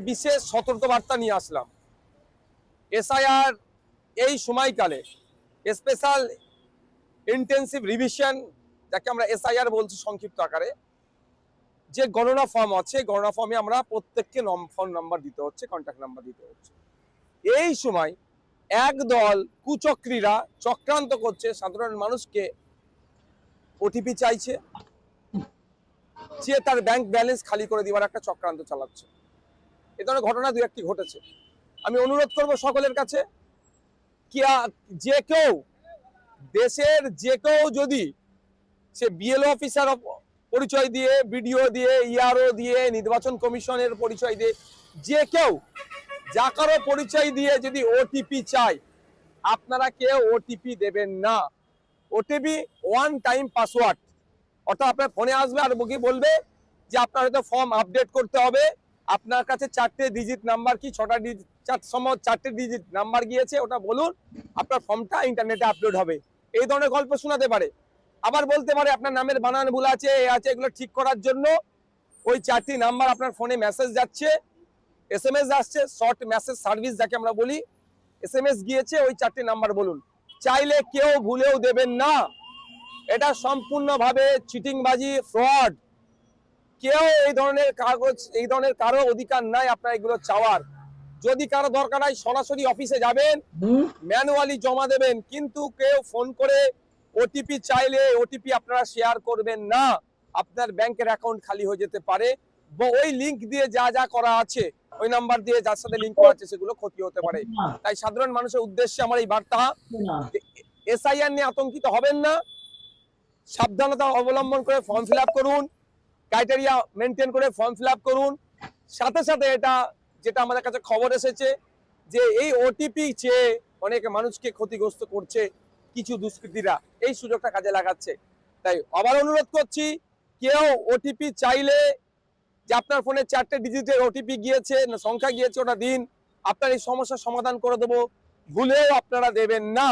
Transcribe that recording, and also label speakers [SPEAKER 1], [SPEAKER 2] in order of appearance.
[SPEAKER 1] বিশেষ সতর্কবার্তা নিয়ে আসলাম। এসআইআর এই সময়কালে স্পেশাল ইন্টেন্সিভ রিভিশন, যাকে আমরা এসআইআর বলছি সংক্ষিপ্ত আকারে, যে গণনা ফর্ম আছে, গণনা ফর্মে আমরা প্রত্যেককে ফোন নাম্বার দিতে হচ্ছে, কন্ট্যাক্ট নাম্বার দিতে হচ্ছে। এই সময় একদল কুচক্রীরা চক্রান্ত করছে, সাধারণ মানুষকে ওটিপি চাইছে, যে তার ব্যাংক ব্যালেন্স খালি করে দেওয়ার একটা চক্রান্ত চালাচ্ছে। এ ধরনের ঘটনা দু একটি ঘটেছে। আমি অনুরোধ করব সকলের কাছে, কি যে কেউ, দেশের যে কেউ যদি সে বিএলও অফিসার পরিচয় দিয়ে, বিডিও দিয়ে, ইআরও দিয়ে, নির্বাচন কমিশনের পরিচয় দিয়ে, যে কেউ যা কারো পরিচয় দিয়ে যদি ওটিপি চায়, আপনারা কেউ ওটিপি দেবেন না। ওটিপি ওয়ান টাইম পাসওয়ার্ড, অর্থাৎ আপনার ফোনে আসবে আর মুখে বলবে যে আপনার হয়তো ফর্ম আপডেট করতে হবে, আপনার কাছে 4টে ডিজিট নাম্বার কি 6টা ডিজিট, 4টে ডিজিট নাম্বার গিয়েছে, ওটা বলুন, আপনার ফর্মটা ইন্টারনেটে আপলোড হবে। এই ধরনের গল্প শোনাতে পারে। আবার বলতে পারে আপনার নামের বানান ভুল আছে, আছে, এগুলো ঠিক করার জন্য ওই 4টি নাম্বার আপনার ফোনে মেসেজ যাচ্ছে, এসএমএস আসছে, শর্ট মেসেজ সার্ভিস যাকে আমরা বলি, এসএমএস গিয়েছে, ওই 4টি নাম্বার বলুন। চাইলে কেউ ভুলেও দেবেন না, এটা সম্পূর্ণভাবে চিটিংবাজি, ফ্রড। কেউ এই ধরনের কাগজ, এই ধরনের কারো অধিকার নাই আপনার এগুলো চাওয়ার। যদি কারো দরকার হয় সরাসরি অফিসে যাবেন, ম্যানুয়ালি জমা দেবেন, কিন্তু কেউ ফোন করে ওটিপি চাইলে ওটিপি আপনারা শেয়ার করবেন না। আপনার ব্যাংকের অ্যাকাউন্ট খালি হয়ে যেতে পারে, ওই লিংক দিয়ে যা যা করা আছে, ওই নাম্বার দিয়ে যার সাথে লিংক করা আছে, সেগুলো ক্ষতি হতে পারে। তাই সাধারণ মানুষের উদ্দেশ্যে আমার এই বার্তা, এসআইআর নিয়ে আতঙ্কিত হবেন না, সাবধানতা অবলম্বন করে ফর্ম ফিল আপ করুন, ক্রাইটেরিয়া মেনটেন করে ফর্ম ফিল আপ করুন। সাথে সাথে এটা যেটা আমাদের কাছে খবর এসেছে যে এই ওটিপি চেয়ে অনেক মানুষকে ক্ষতিগ্রস্ত করছে কিছু দুষ্কৃতীরা, এই সুযোগটা কাজে লাগাচ্ছে। তাই আবার অনুরোধ করছি, কেউ ওটিপি চাইলে, যে আপনার ফোনে 4টে ডিজিটের ওটিপি গিয়েছে, সংখ্যা গিয়েছে, ওটা দিন, আপনার এই সমস্যার সমাধান করে দেবো, ভুলেও আপনারা দেবেন না।